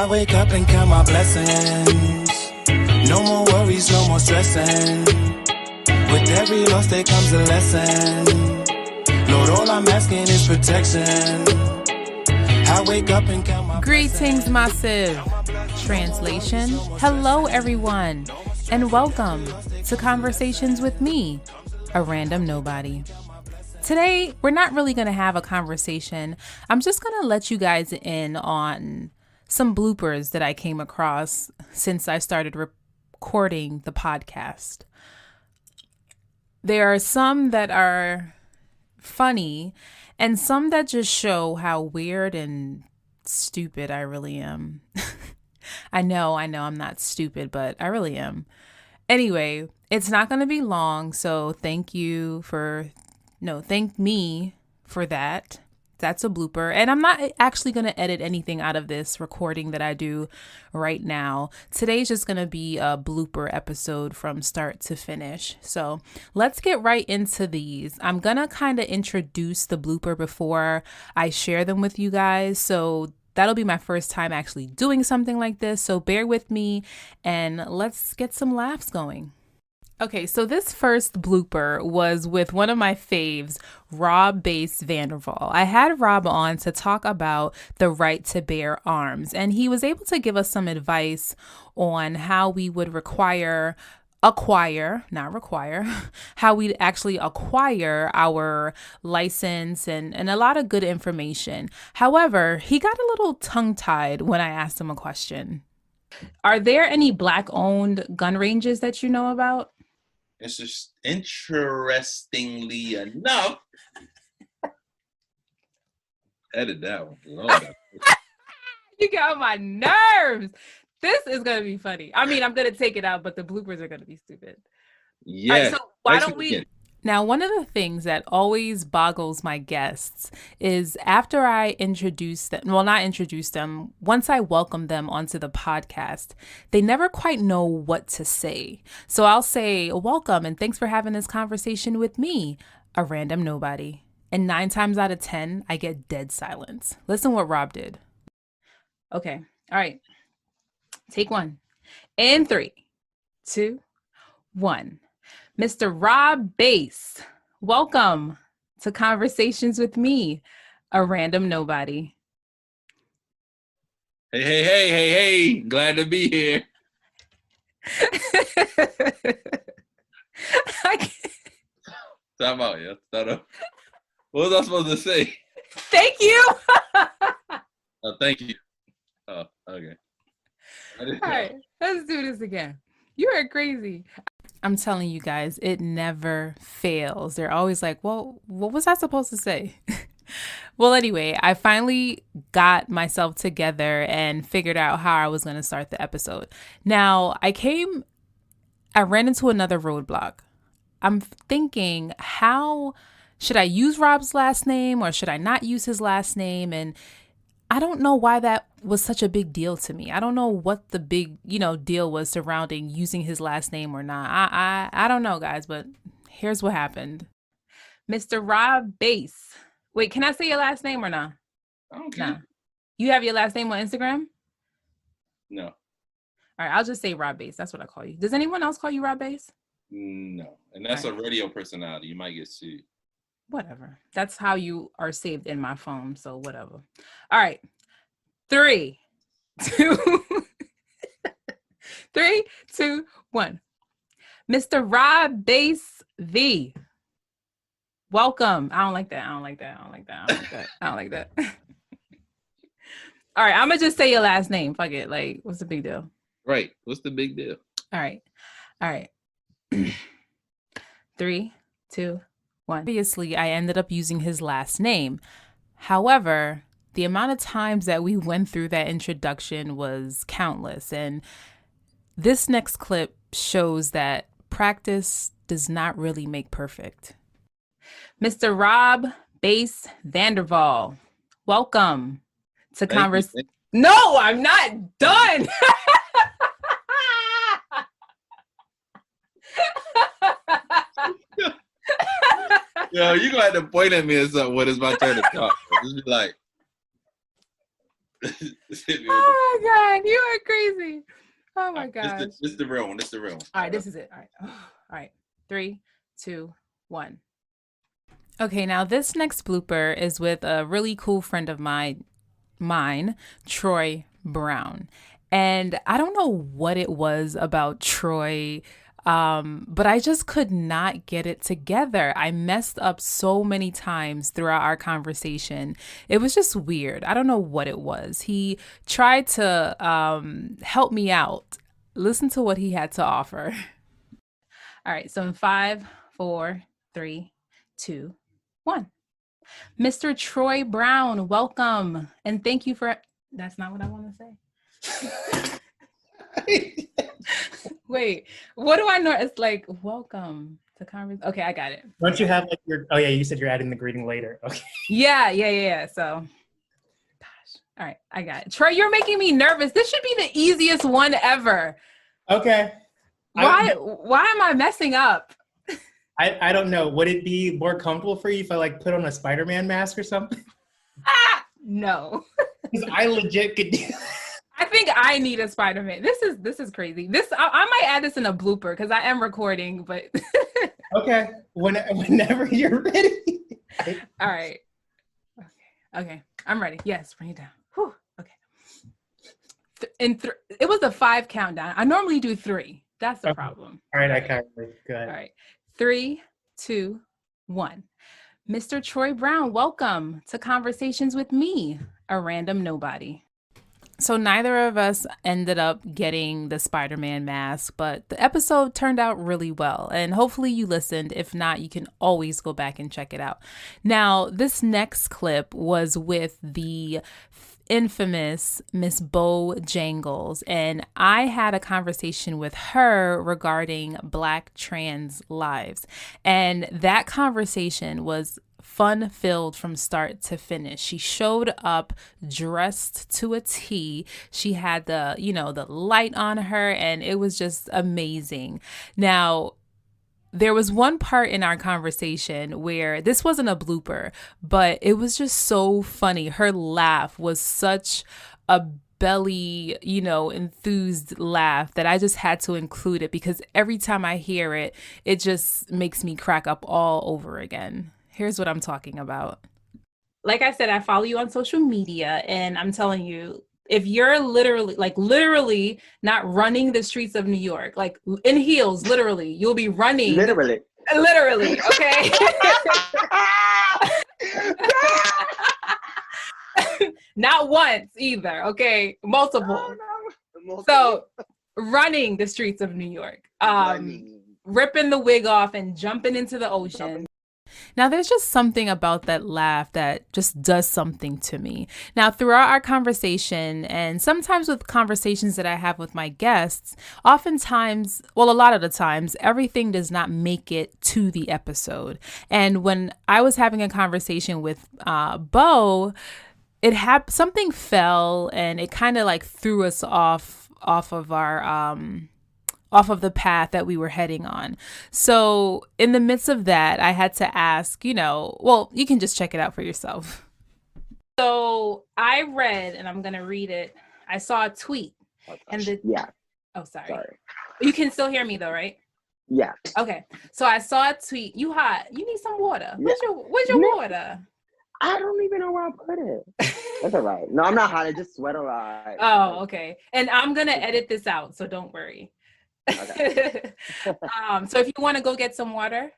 I wake up and count my blessings. No more worries, no more stressing. With every loss there comes a lesson. Lord, all I'm asking is protection. I wake up and count my Greetings, massive. Translation: hello, everyone, and welcome to Conversations with me, a random nobody. Today, we're not really going to have a conversation. I'm just going to let you guys in on some bloopers that I came across since I started recording the podcast. There are some that are funny and some that just show how weird and stupid I really am. I know I'm not stupid, but I really am. Anyway, it's not going to be long, so thank me for that. That's a blooper. And I'm not actually going to edit anything out of this recording that I do right now. Today's just going to be a blooper episode from start to finish. So let's get right into these. I'm going to kind of introduce the blooper before I share them with you guys. So that'll be my first time actually doing something like this. So bear with me and let's get some laughs going. Okay, so this first blooper was with one of my faves, Rob Bass Vanderval. I had Rob on to talk about the right to bear arms, and he was able to give us some advice on how we would how we'd actually acquire our license and a lot of good information. However, he got a little tongue-tied when I asked him a question. Are there any Black-owned gun ranges that you know about? It's just interestingly enough. Edit that one. Lord. You got on my nerves. This is going to be funny. I mean, I'm going to take it out, but the bloopers are going to be stupid. Yeah. All right, so why don't we... Now, one of the things that always boggles my guests is after I introduce them, once I welcome them onto the podcast, they never quite know what to say. So I'll say, welcome and thanks for having this conversation with me, a random nobody. And 9 times out of 10, I get dead silence. Listen what Rob did. Okay. All right. Take one. And 3, 2, 1. Mr. Rob Bass, welcome to Conversations with me, a random nobody. Hey. Glad to be here. Time out, yeah. Start up. What was I supposed to say? Thank you. Thank you. Oh, okay. All right, let's do this again. You are crazy. I'm telling you guys, it never fails. They're always like, well, what was I supposed to say? Well, anyway, I finally got myself together and figured out how I was going to start the episode. Now, I ran into another roadblock. I'm thinking, how should I use Rob's last name or should I not use his last name? And I don't know why that was such a big deal to me. I don't know what the big, deal was surrounding using his last name or not. I don't know, guys, but here's what happened. Mr. Rob Bass. Wait, can I say your last name or not? I don't care. Nah. You have your last name on Instagram? No. All right, I'll just say Rob Bass. That's what I call you. Does anyone else call you Rob Bass? No. And that's a radio personality. You might get sued. Whatever. That's how you are saved in my phone, so whatever. All right. 3, 2, 3, 2, 1. Mr. Rob Bass V. Welcome. I don't like that. All right, I'm gonna just say your last name. Fuck it. Like, what's the big deal? Right. What's the big deal? All right. 3, 2, 1. Obviously, I ended up using his last name. However, the amount of times that we went through that introduction was countless. And this next clip shows that practice does not really make perfect. Mr. Rob Bass Vanderval, welcome to Conversation. No, I'm not done. Yo, you gonna have to point at me or something when it's my turn to talk. Just be like, Oh my God, you are crazy. Oh my gosh. This is the real one. This is the real one. All right, this is it. All right. All right. 3, 2, 1. Okay, now this next blooper is with a really cool friend of mine, Troy Brown. And I don't know what it was about Troy, but I just could not get it together. I messed up so many times throughout our conversation. It was just weird. I don't know what it was. He tried to help me out. Listen to what he had to offer. All right, so in 5, 4, 3, 2, 1. Mr. Troy Brown, welcome. And thank you for... That's not what I want to say. Wait, what do I know? It's like, welcome to conversation. Okay, I got it. Don't you have like your... Oh yeah, you said you're adding the greeting later. Okay. Yeah. So, gosh. All right, I got it. Troy, you're making me nervous. This should be the easiest one ever. Okay. Why am I messing up? I don't know. Would it be more comfortable for you if I like put on a Spider-Man mask or something? No. Because I legit could do that. I think I need a Spider-Man. This is crazy. I might add this in a blooper because I am recording, but Okay. Whenever you're ready. All right. Okay. I'm ready. Yes, bring it down. Whew. Okay. It was a 5 countdown. I normally do 3. That's the problem. All right, I can't. Good. All right. 3, 2, 1. Mr. Troy Brown, welcome to Conversations with Me, a random nobody. So neither of us ended up getting the Spider-Man mask, but the episode turned out really well. And hopefully you listened. If not, you can always go back and check it out. Now, this next clip was with the infamous Miss Bo Jangles, and I had a conversation with her regarding Black trans lives, and that conversation was fun-filled from start to finish. She showed up dressed to a T. She had the light on her, and it was just amazing. Now, there was one part in our conversation where this wasn't a blooper, but it was just so funny. Her laugh was such a belly, enthused laugh that I just had to include it because every time I hear it, it just makes me crack up all over again. Here's what I'm talking about. Like I said, I follow you on social media, and I'm telling you, if you're literally not running the streets of New York, like in heels, literally, you'll be running. Literally, okay? Not once either, okay? Multiple. No. So running the streets of New York, ripping the wig off and jumping into the ocean. Now, there's just something about that laugh that just does something to me. Now, throughout our conversation, and sometimes with conversations that I have with my guests, oftentimes, well, a lot of the times, everything does not make it to the episode. And when I was having a conversation with Bo, something fell and it kind of like threw us off of our off of the path that we were heading on. So in the midst of that, I had to ask, you can just check it out for yourself. So I read, and I'm going to read it. I saw a tweet. Oh, sorry. You can still hear me though, right? Yeah. Okay. So I saw a tweet. You hot. You need some water. Yeah. Where's your water? I don't even know where I put it. That's all right. No, I'm not hot. I just sweat a lot. Oh, okay. And I'm going to edit this out, so don't worry. Okay. So if you want to go get some water,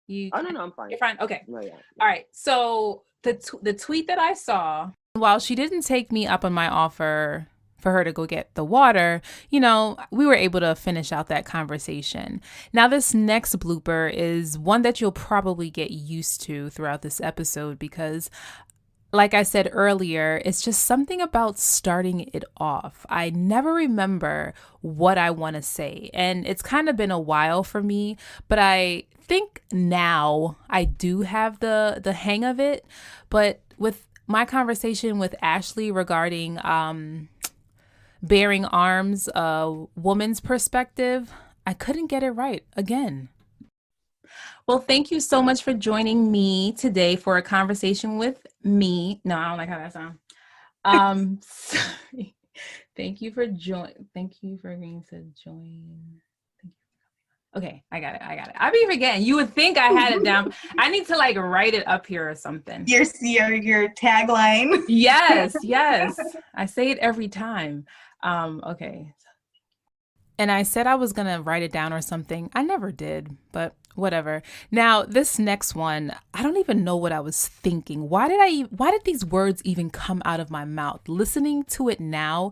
no, I'm fine. You're fine. Okay. No, yeah. All right. So the tweet that I saw, while she didn't take me up on my offer for her to go get the water, we were able to finish out that conversation. Now, this next blooper is one that you'll probably get used to throughout this episode because, like I said earlier, it's just something about starting it off. I never remember what I want to say, and it's kind of been a while for me, but I think now I do have the hang of it. But with my conversation with Ashley regarding bearing arms, a woman's perspective, I couldn't get it right again. Well, thank you so much for joining me today for a conversation with me. No, I don't like how that sounds. Sorry. Thank you for agreeing to join. Okay, I got it. I be forgetting. You would think I had it down. I need to like write it up here or something. Your tagline. Yes. I say it every time. Okay. And I said I was gonna write it down or something. I never did, but whatever. Now this next one, I don't even know what I was thinking. Why did these words even come out of my mouth? Listening to it now,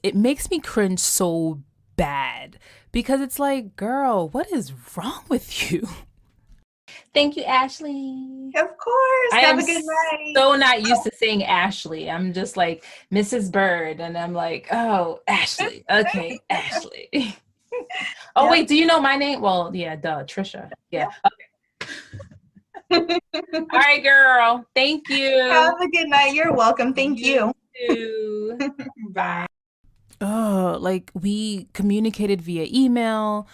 it makes me cringe so bad because it's like, girl, what is wrong with you? Thank you, Ashley. Of course. Have a good night. So not used to saying Ashley. I'm just like Mrs. Bird, and I'm like, oh, Ashley. Okay, Ashley. Oh, wait, do you know my name? Well, yeah, Trisha. Yeah. Okay. All right, girl. Thank you. Have a good night. You're welcome. Thank you. You too. Bye. Oh, like we communicated via email.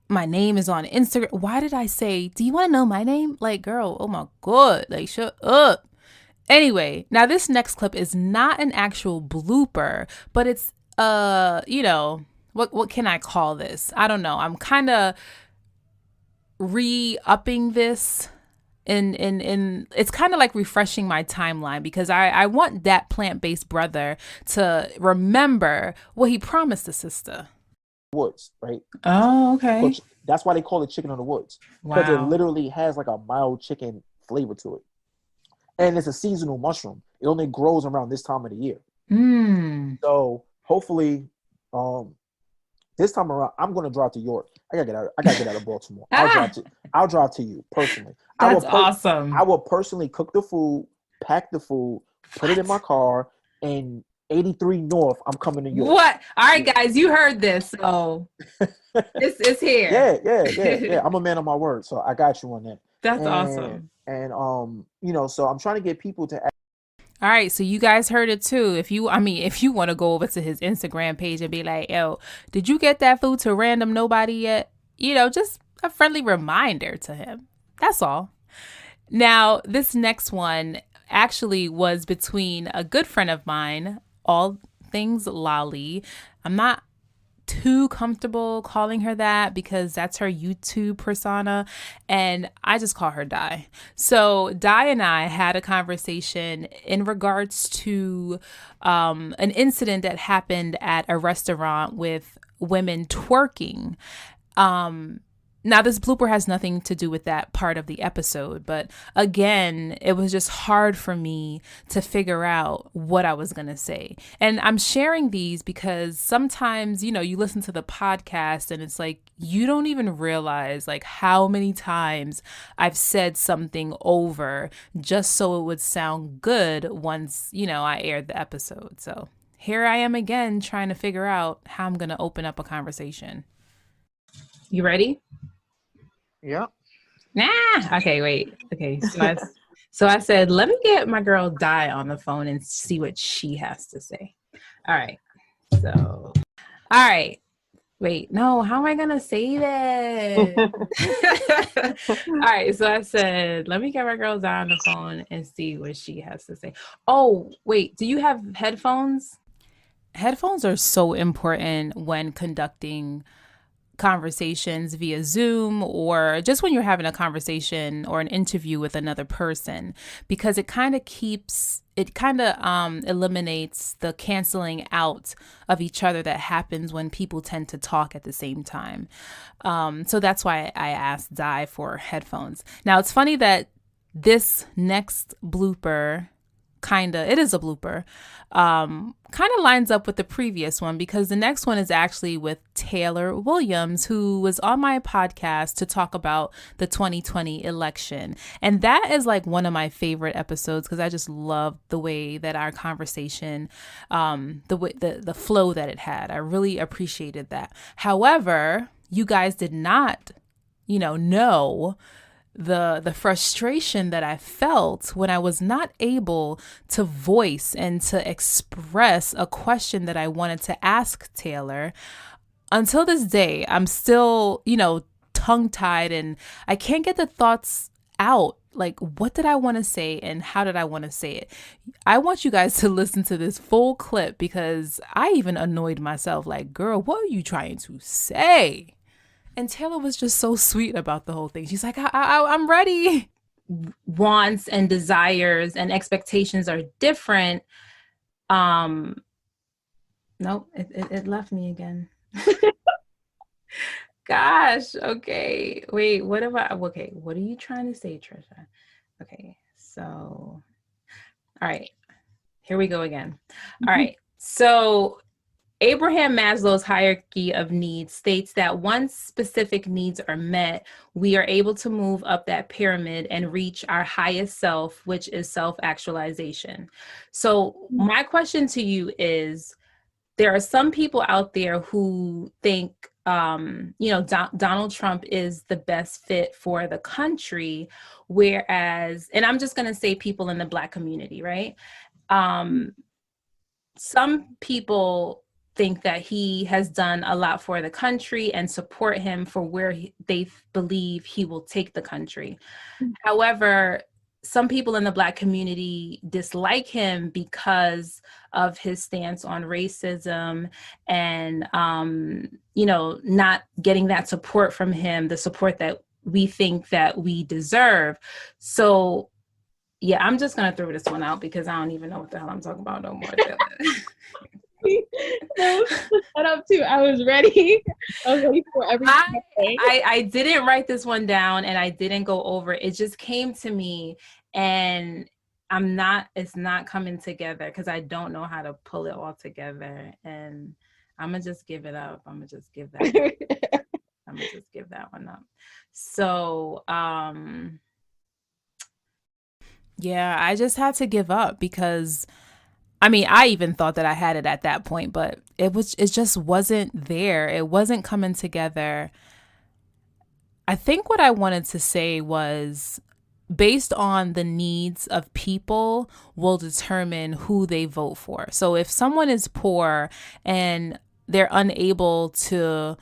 My name is on Instagram. Why did I say, do you want to know my name? Like, girl, oh my God, like, shut up. Anyway, now this next clip is not an actual blooper, but it's, what can I call this? I don't know. I'm kind of re-upping this in it's kind of like refreshing my timeline because I want that plant-based brother to remember what he promised the sister. Woods, right? Oh, okay. So that's why they call it chicken in the woods, because it literally has like a mild chicken flavor to it, and it's a seasonal mushroom. It only grows around this time of the year. So hopefully, this time around, I'm gonna drive to York. I gotta get out of Baltimore. I'll drive to you personally. That's awesome. I will personally cook the food, pack the food, put it in my car, and 83 North, I'm coming to York. What? All right, guys, you heard this. So it's here. Yeah. I'm a man of my word, so I got you on that. That's awesome. And so I'm trying to get people to. All right, so you guys heard it too. If you want to go over to his Instagram page and be like, yo, did you get that food to random Knowbody yet? Just a friendly reminder to him. That's all. Now, this next one actually was between a good friend of mine, all things Lolly. I'm not too comfortable calling her that because that's her YouTube persona, and I just call her Di. So Di and I had a conversation in regards to an incident that happened at a restaurant with women twerking. Now, this blooper has nothing to do with that part of the episode, but again, it was just hard for me to figure out what I was going to say. And I'm sharing these because sometimes, you listen to the podcast and it's like, you don't even realize like how many times I've said something over just so it would sound good once, I aired the episode. So here I am again trying to figure out how I'm going to open up a conversation. You ready? Yeah. Okay, wait. Okay, so I said, let me get my girl Di on the phone and see what she has to say. All right. Wait, no, how am I gonna say that? All right, so I said, let me get my girl Di on the phone and see what she has to say. Oh, wait, do you have headphones? Headphones are so important when conducting conversations via Zoom or just when you're having a conversation or an interview with another person, because it kind of eliminates the canceling out of each other that happens when people tend to talk at the same time. So that's why I asked Di for headphones. Now it's funny that this next blooper it is a blooper, kind of lines up with the previous one because the next one is actually with Taylor Williams, who was on my podcast to talk about the 2020 election. And that is like one of my favorite episodes because I just love the way that our conversation, the flow that it had. I really appreciated that. However, you guys did not, know the frustration that I felt when I was not able to voice and to express a question that I wanted to ask Taylor. Until this day, I'm still, tongue-tied and I can't get the thoughts out like, what did I want to say and how did I want to say it? I want you guys to listen to this full clip because I even annoyed myself. Like, girl, what are you trying to say? And Taylor was just so sweet about the whole thing. She's like, I'm ready. Wants and desires and expectations are different. Nope, it left me again. Gosh, okay. Wait, what are you trying to say, Trisha? Okay, so, all right, here we go again. All right, so Abraham Maslow's hierarchy of needs states that once specific needs are met, we are able to move up that pyramid and reach our highest self, which is self-actualization. So my question to you is, there are some people out there who think, Donald Trump is the best fit for the country, whereas, and I'm just going to say people in the Black community, right? Some people think that he has done a lot for the country and support him for where they believe he will take the country. However, some people in the Black community dislike him because of his stance on racism and, not getting that support from him, the support that we think that we deserve. So, yeah, I'm just going to throw this one out because I don't even know what the hell I'm talking about no more. Shut up too. I was ready. I was ready for everything. I didn't write this one down and I didn't go over it. It just came to me and it's not coming together because I don't know how to pull it all together. And I'm gonna just give it up. I'm gonna just give that one up. So yeah, I just had to give up because I even thought that I had it at that point, but it just wasn't there. It wasn't coming together. I think what I wanted to say was, based on the needs of people will determine who they vote for. So if someone is poor and they're unable to,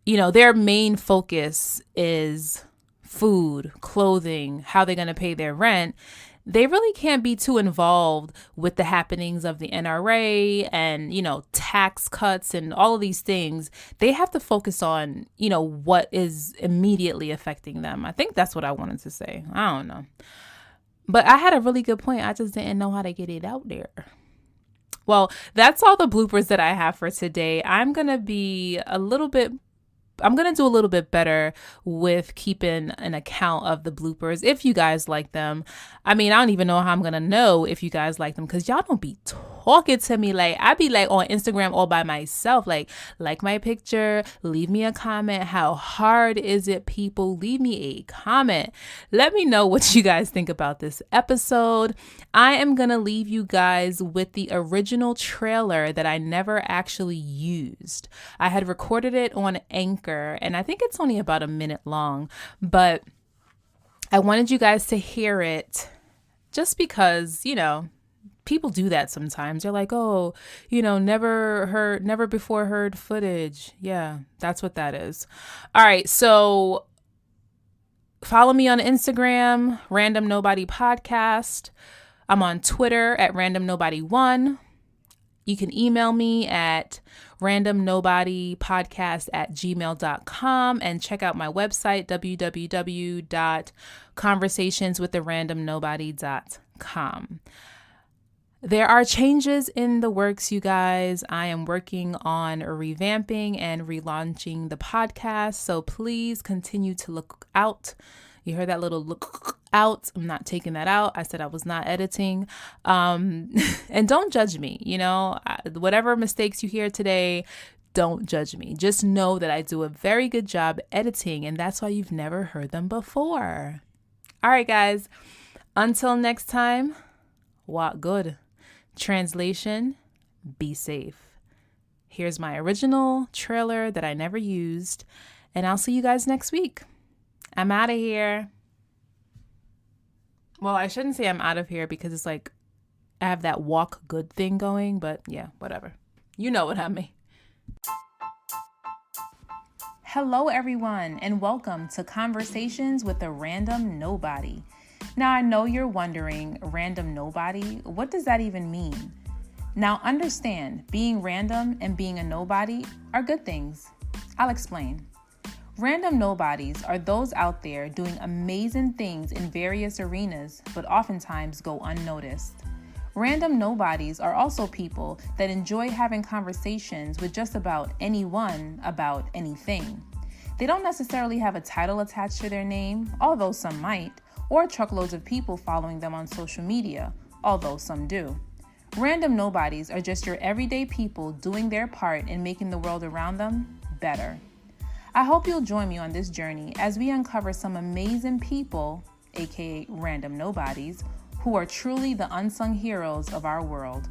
their main focus is food, clothing, how they're going to pay their rent, they really can't be too involved with the happenings of the NRA and, tax cuts and all of these things. They have to focus on, what is immediately affecting them. I think that's what I wanted to say. I don't know. But I had a really good point. I just didn't know how to get it out there. Well, that's all the bloopers that I have for today. I'm going to do a little bit better with keeping an account of the bloopers if you guys like them. I don't even know how I'm going to know if you guys like them because y'all don't be talking to me. Like, I be like on Instagram all by myself, like my picture, leave me a comment. How hard is it, people? Leave me a comment. Let me know what you guys think about this episode. I am going to leave you guys with the original trailer that I never actually used. I had recorded it on Anchor, and I think it's only about a minute long, but I wanted you guys to hear it just because, people do that sometimes. They're like, oh, never before heard footage. Yeah, that's what that is. All right. So follow me on Instagram, Random Knowbody Podcast. I'm on Twitter at randomknowbody1. You can email me at randomknobodypodcast@gmail.com and check out my website, www.conversationswiththerandomknowbody.com. There are changes in the works, you guys. I am working on revamping and relaunching the podcast, so please continue to look out. You heard that little look out. I'm not taking that out. I said I was not editing. And don't judge me. Whatever mistakes you hear today, don't judge me. Just know that I do a very good job editing, and that's why you've never heard them before. All right, guys. Until next time, walk good. Translation, be safe. Here's my original trailer that I never used, and I'll see you guys next week. I'm out of here. Well, I shouldn't say I'm out of here because it's like I have that walk good thing going, but yeah, whatever. You know what I mean. Hello, everyone, and welcome to Conversations with the Random Knowbody. Now, I know you're wondering, random nobody, what does that even mean? Now, understand, being random and being a nobody are good things. I'll explain. Random nobodies are those out there doing amazing things in various arenas, but oftentimes go unnoticed. Random nobodies are also people that enjoy having conversations with just about anyone about anything. They don't necessarily have a title attached to their name, although some might, or truckloads of people following them on social media, although some do. Random nobodies are just your everyday people doing their part in making the world around them better. I hope you'll join me on this journey as we uncover some amazing people, aka random nobodies, who are truly the unsung heroes of our world.